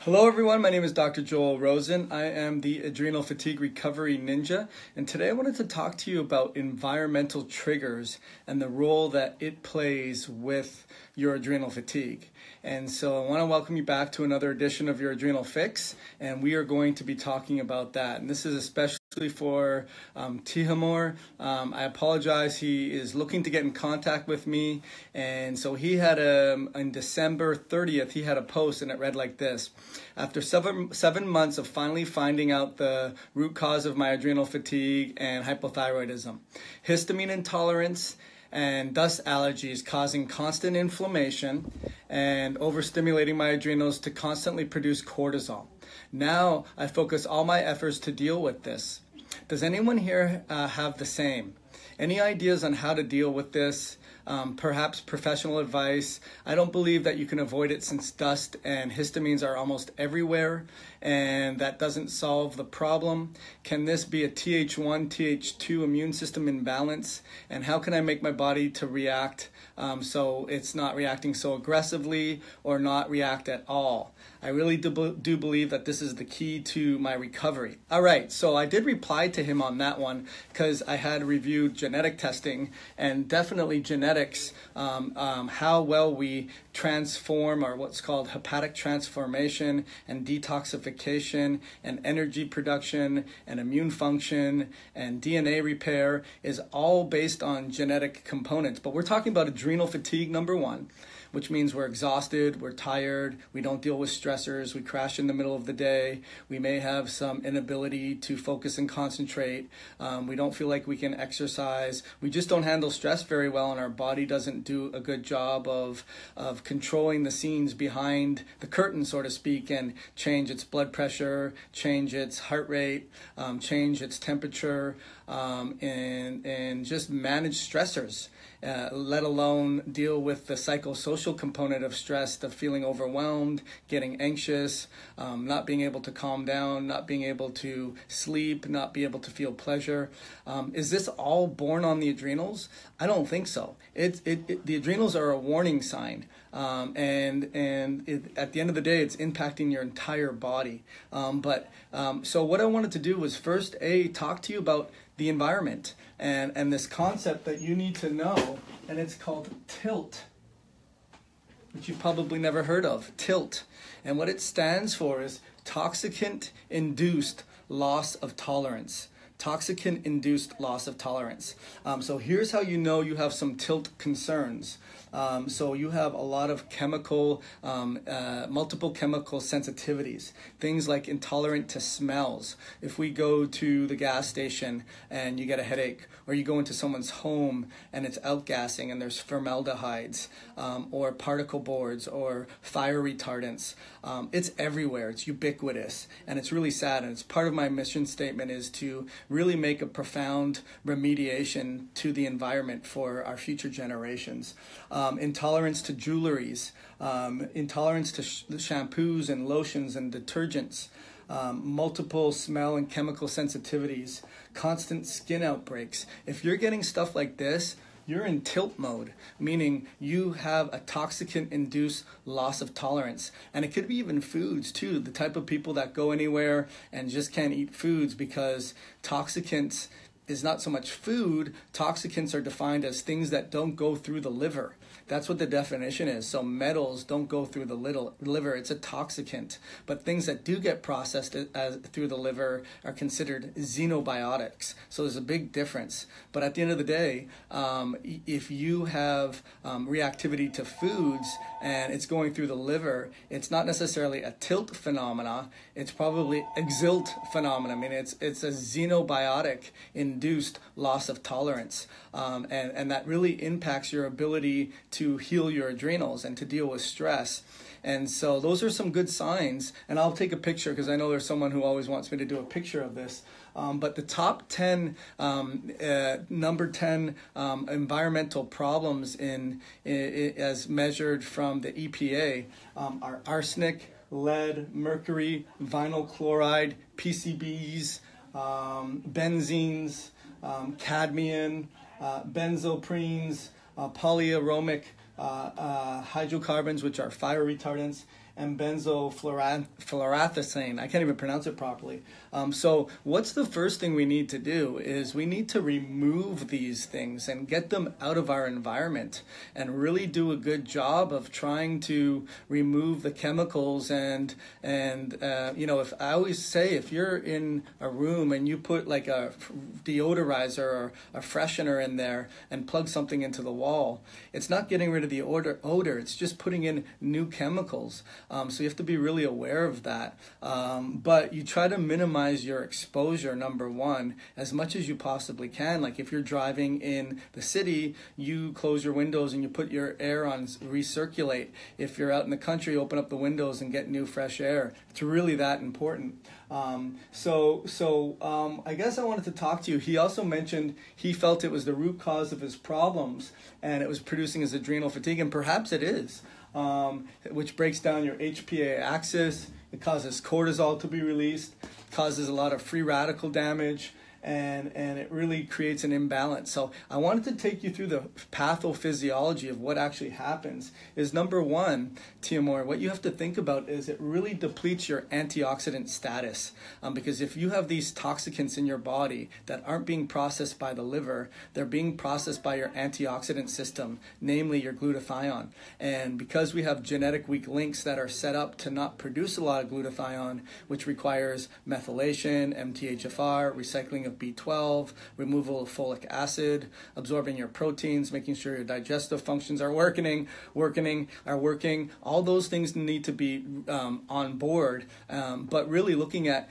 Hello everyone, my name is Dr. Joel Rosen. I am the Adrenal Fatigue Recovery Ninja, and today I wanted to talk to you about environmental triggers and the role that it plays with your adrenal fatigue. And so I want to welcome you back to another edition of your Adrenal Fix, and we are going to be talking about that. And this is especially for Tihamor. I apologize, he is looking to get in contact with me, and so he had on December 30th, he had a post and it read like this: after seven months of finally finding out the root cause of my adrenal fatigue and hypothyroidism, histamine intolerance and dust allergies causing constant inflammation and overstimulating my adrenals to constantly produce cortisol. Now I focus all my efforts to deal with this. Does anyone here have the same? Any ideas on how to deal with this? Perhaps professional advice. I don't believe that you can avoid it since dust and histamines are almost everywhere, and that doesn't solve the problem. Can this be a Th1, Th2 immune system imbalance? And how can I make my body to react so it's not reacting so aggressively or not react at all? I really do believe that this is the key to my recovery. All right, so I did reply to him on that one because I had reviewed genetic testing, and definitely genetics, how well we transform, or what's called hepatic transformation and detoxification and energy production and immune function and DNA repair is all based on genetic components. But we're talking about adrenal fatigue, number one, which means we're exhausted, we're tired, we don't deal with stressors, we crash in the middle of the day, we may have some inability to focus and concentrate, we don't feel like we can exercise, we just don't handle stress very well, and our body doesn't do a good job of controlling the scenes behind the curtain, so to speak, and change its blood pressure, change its heart rate, change its temperature, and just manage stressors. Let alone deal with the psychosocial component of stress, the feeling overwhelmed, getting anxious, not being able to calm down, not being able to sleep, not be able to feel pleasure. Is this all born on the adrenals? I don't think so. The adrenals are a warning sign, and at the end of the day, it's impacting your entire body. So what I wanted to do was first, talk to you about the environment and this concept that you need to know, and it's called TILT, which you've probably never heard of. TILT, and what it stands for is toxicant-induced loss of tolerance. Toxicant-induced loss of tolerance. So here's how you know you have some TILT concerns. So you have a lot of multiple chemical sensitivities, things like intolerant to smells. If we go to the gas station and you get a headache, or you go into someone's home and it's outgassing and there's formaldehydes, or particle boards, or fire retardants, it's everywhere, it's ubiquitous, and it's really sad. And it's part of my mission statement is to really make a profound remediation to the environment for our future generations. Intolerance to jewelries, intolerance to shampoos and lotions and detergents, multiple smell and chemical sensitivities, constant skin outbreaks. If you're getting stuff like this, you're in tilt mode, meaning you have a toxicant-induced loss of tolerance. And it could be even foods too, the type of people that go anywhere and just can't eat foods because toxicants is not so much food. Toxicants are defined as things that don't go through the liver. That's what the definition is. So metals don't go through the liver. It's a toxicant. But things that do get processed through the liver are considered xenobiotics. So there's a big difference. But at the end of the day, if you have reactivity to foods and it's going through the liver, it's not necessarily a tilt phenomena. It's probably exilt phenomena. I mean, it's a xenobiotic-induced loss of tolerance. And that really impacts your ability to heal your adrenals and to deal with stress. And so those are some good signs. And I'll take a picture because I know there's someone who always wants me to do a picture of this. But the top 10, number 10 environmental problems as measured from the EPA are arsenic, lead, mercury, vinyl chloride, PCBs, benzenes, cadmium, benzoprenes, polyaromatic hydrocarbons, which are fire retardants, and benzofluorathacin. I can't even pronounce it properly. So what's the first thing we need to do is we need to remove these things and get them out of our environment and really do a good job of trying to remove the chemicals and if I always say, if you're in a room and you put like a deodorizer or a freshener in there and plug something into the wall, it's not getting rid of the odor, it's just putting in new chemicals. So you have to be really aware of that. But you try to minimize your exposure, number one, as much as you possibly can. Like if you're driving in the city, you close your windows and you put your air on recirculate. If you're out in the country, open up the windows and get new fresh air. It's really that important. I guess I wanted to talk to you. He also mentioned he felt it was the root cause of his problems and it was producing his adrenal fatigue, and perhaps it is, which breaks down your HPA axis. It causes cortisol to be released, causes a lot of free radical damage, and it really creates an imbalance. So I wanted to take you through the pathophysiology of what actually happens. Is number one, Timur, what you have to think about is it really depletes your antioxidant status. Because if you have these toxicants in your body that aren't being processed by the liver, they're being processed by your antioxidant system, namely your glutathione. And because we have genetic weak links that are set up to not produce a lot of glutathione, which requires methylation, MTHFR, recycling of B12, removal of folic acid, absorbing your proteins, making sure your digestive functions are working. All those things need to be on board, but really looking at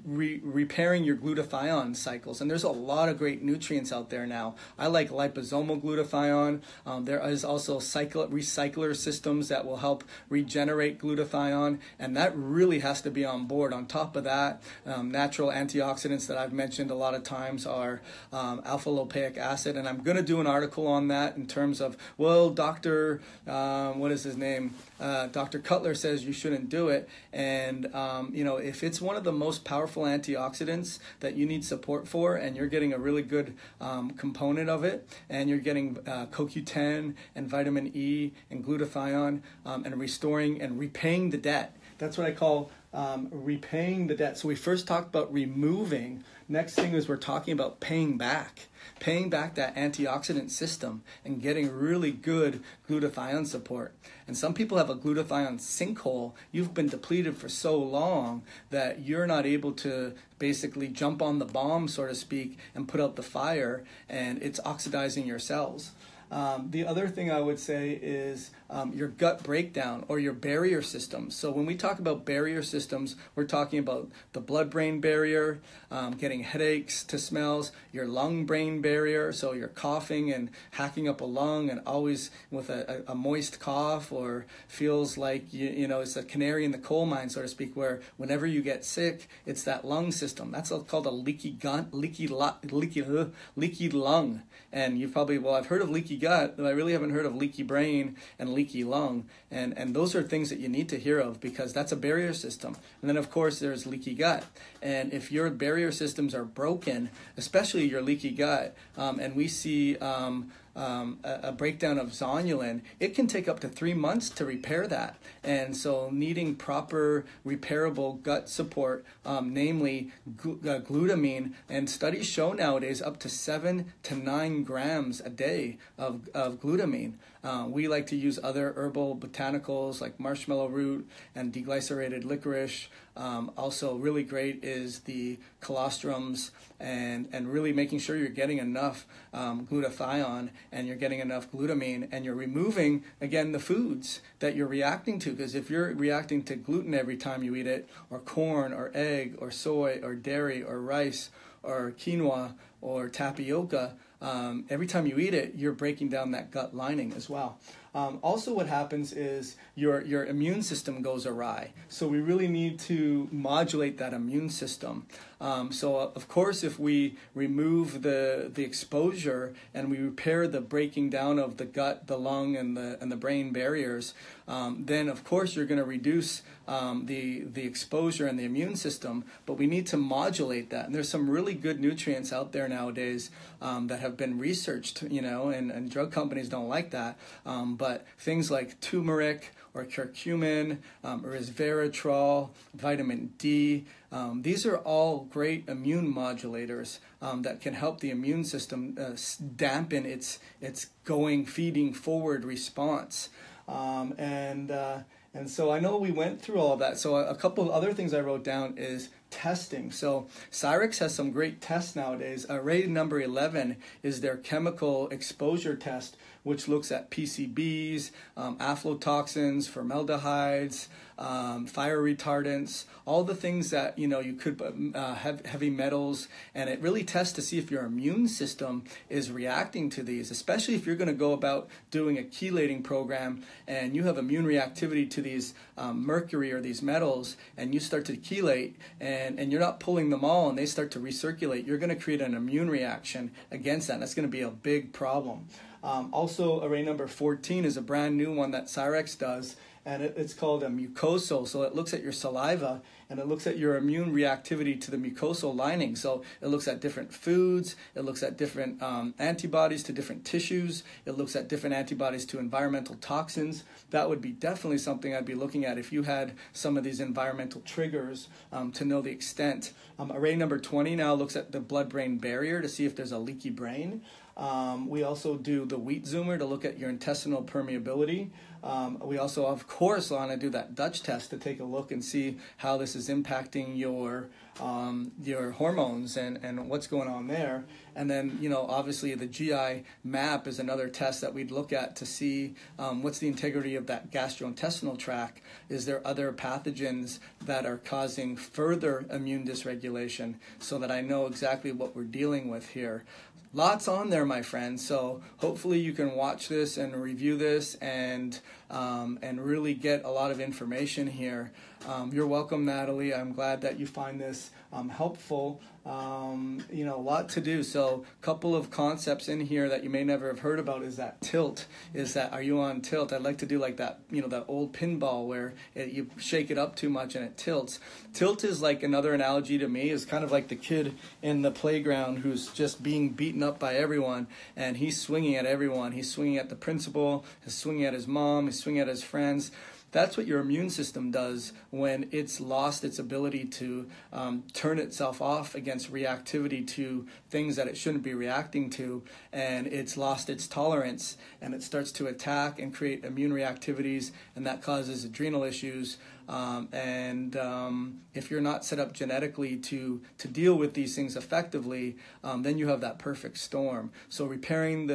repairing your glutathione cycles. And there's a lot of great nutrients out there now. I like liposomal glutathione. There is also recycler systems that will help regenerate glutathione, and that really has to be on board. On top of that, natural antioxidants that I've mentioned a lot of times are alpha-lipoic acid, and I'm going to do an article on that in terms of, well, Dr. What is his name? Dr. Cutler says you shouldn't do it, and if it's one of the most powerful antioxidants that you need support for, and you're getting a really good component of it, and you're getting CoQ10 and vitamin E and glutathione, and restoring and repaying the debt. That's what I call repaying the debt. So we first talked about removing. Next thing is we're talking about paying back that antioxidant system and getting really good glutathione support. And some people have a glutathione sinkhole. You've been depleted for so long that you're not able to basically jump on the bomb, so to speak, and put out the fire, and it's oxidizing your cells. The other thing I would say is your gut breakdown or your barrier system. So when we talk about barrier systems, we're talking about the blood-brain barrier, getting headaches to smells, your lung-brain barrier, so you're coughing and hacking up a lung and always with a moist cough, or feels like it's a canary in the coal mine, so to speak, where whenever you get sick, it's that lung system. That's called a leaky lung. And you've probably, I've heard of leaky gut, but I really haven't heard of leaky brain and leaky lung. And those are things that you need to hear of, because that's a barrier system. And then, of course, there's leaky gut. And if your barrier systems are broken, especially your leaky gut, and we see a breakdown of zonulin, it can take up to 3 months to repair that. And so needing proper repairable gut support, namely glutamine, and studies show nowadays up to 7 to 9 grams a day of glutamine. We like to use other herbal botanicals like marshmallow root and deglycerated licorice. Also really great is the colostrums, and really making sure you're getting enough glutathione and you're getting enough glutamine, and you're removing, again, the foods that you're reacting to. Because if you're reacting to gluten every time you eat it, or corn or egg or soy or dairy or rice or quinoa or tapioca, every time you eat it, you're breaking down that gut lining as well. Also, what happens is your immune system goes awry. So we really need to modulate that immune system. So of course, if we remove the exposure and we repair the breaking down of the gut, the lung, and the brain barriers, then of course you're going to reduce the exposure and the immune system. But we need to modulate that. And there's some really good nutrients out there nowadays that have been researched, and drug companies don't like that. But things like turmeric or curcumin, or resveratrol, vitamin D. These are all great immune modulators that can help the immune system dampen its feeding forward response. And so I know we went through all of that. So a couple of other things I wrote down is testing. So Cyrex has some great tests nowadays. Array number 11 is their chemical exposure test, which looks at PCBs, aflatoxins, formaldehydes, fire retardants, all the things that you could have heavy metals, and it really tests to see if your immune system is reacting to these, especially if you're going to go about doing a chelating program and you have immune reactivity to these mercury or these metals, and you start to chelate and you're not pulling them all and they start to recirculate, you're going to create an immune reaction against that. That's going to be a big problem. Also, array number 14 is a brand new one that Cyrex does, and it's called a mucosal. So it looks at your saliva and it looks at your immune reactivity to the mucosal lining. So it looks at different foods, it looks at different antibodies to different tissues, it looks at different antibodies to environmental toxins. That would be definitely something I'd be looking at if you had some of these environmental triggers to know the extent. Array number 20 now looks at the blood-brain barrier to see if there's a leaky brain. We also do the wheat zoomer to look at your intestinal permeability. We also, of course, want to do that Dutch test to take a look and see how this is impacting your hormones and what's going on there. And then, obviously the GI map is another test that we'd look at to see what's the integrity of that gastrointestinal tract. Is there other pathogens that are causing further immune dysregulation, so that I know exactly what we're dealing with here. Lots on there, my friends. So hopefully you can watch this and review this and really get a lot of information here. You're welcome, Natalie. I'm glad that you find this helpful. A lot to do. So a couple of concepts in here that you may never have heard about is that tilt. Are you on tilt? I'd like to do like that, that old pinball where you shake it up too much and it tilts. Tilt is like another analogy to me, is kind of like the kid in the playground who's just being beaten up by everyone, and he's swinging at everyone. He's swinging at the principal, he's swinging at his mom, he's swinging at his friends. That's what your immune system does when it's lost its ability to turn itself off against reactivity to things that it shouldn't be reacting to, and it's lost its tolerance, and it starts to attack and create immune reactivities, and that causes adrenal issues. If you're not set up genetically to deal with these things effectively, then you have that perfect storm. So repairing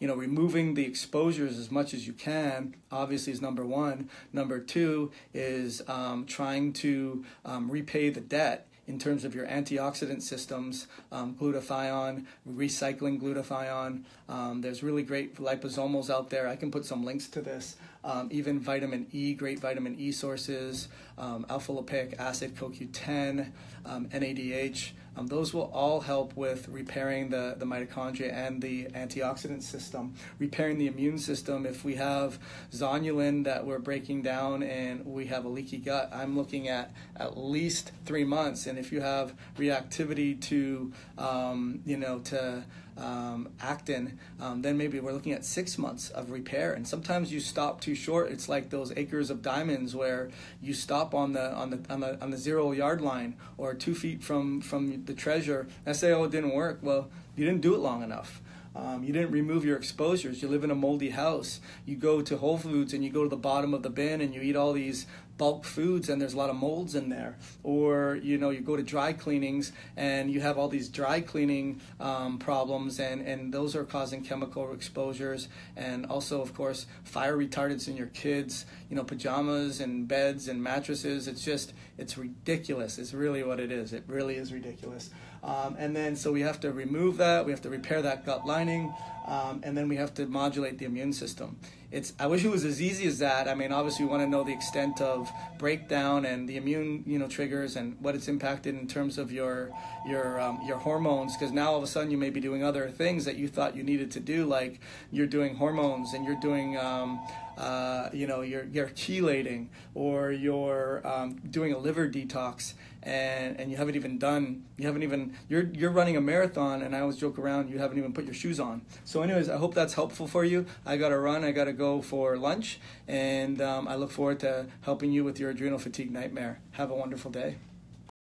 removing the exposures as much as you can, obviously, is number one. Number two is trying to repay the debt in terms of your antioxidant systems, glutathione, recycling glutathione. There's really great liposomals out there. I can put some links to this. Even vitamin E, great vitamin E sources, alpha-lipoic acid, CoQ10, NADH. Those will all help with repairing the mitochondria and the antioxidant system, repairing the immune system. If we have zonulin that we're breaking down and we have a leaky gut, I'm looking at least 3 months. And if you have reactivity to actin, then maybe we're looking at 6 months of repair. And sometimes you stop too short. It's like those acres of diamonds where you stop on the 0 yard line or 2 feet from the treasure. I say, oh, it didn't work. Well, you didn't do it long enough. You didn't remove your exposures. You live in a moldy house. You go to Whole Foods and you go to the bottom of the bin and you eat all these bulk foods and there's a lot of molds in there. Or, you go to dry cleanings and you have all these dry cleaning problems, and those are causing chemical exposures. And also, of course, fire retardants in your kids, pajamas and beds and mattresses. It's ridiculous. It's really what it is. It really is ridiculous. And then, so we have to remove that. We have to repair that gut lining. And then we have to modulate the immune system. I wish it was as easy as that. I mean, obviously we want to know the extent of breakdown and the immune, triggers and what it's impacted in terms of your hormones. Because now all of a sudden you may be doing other things that you thought you needed to do, like you're doing hormones and you're doing you're chelating, or you're doing a liver detox, and you're running a marathon, and I always joke around, you haven't even put your shoes on. So anyways, I hope that's helpful for you. I gotta run, I gotta go for lunch, and I look forward to helping you with your adrenal fatigue nightmare. Have a wonderful day.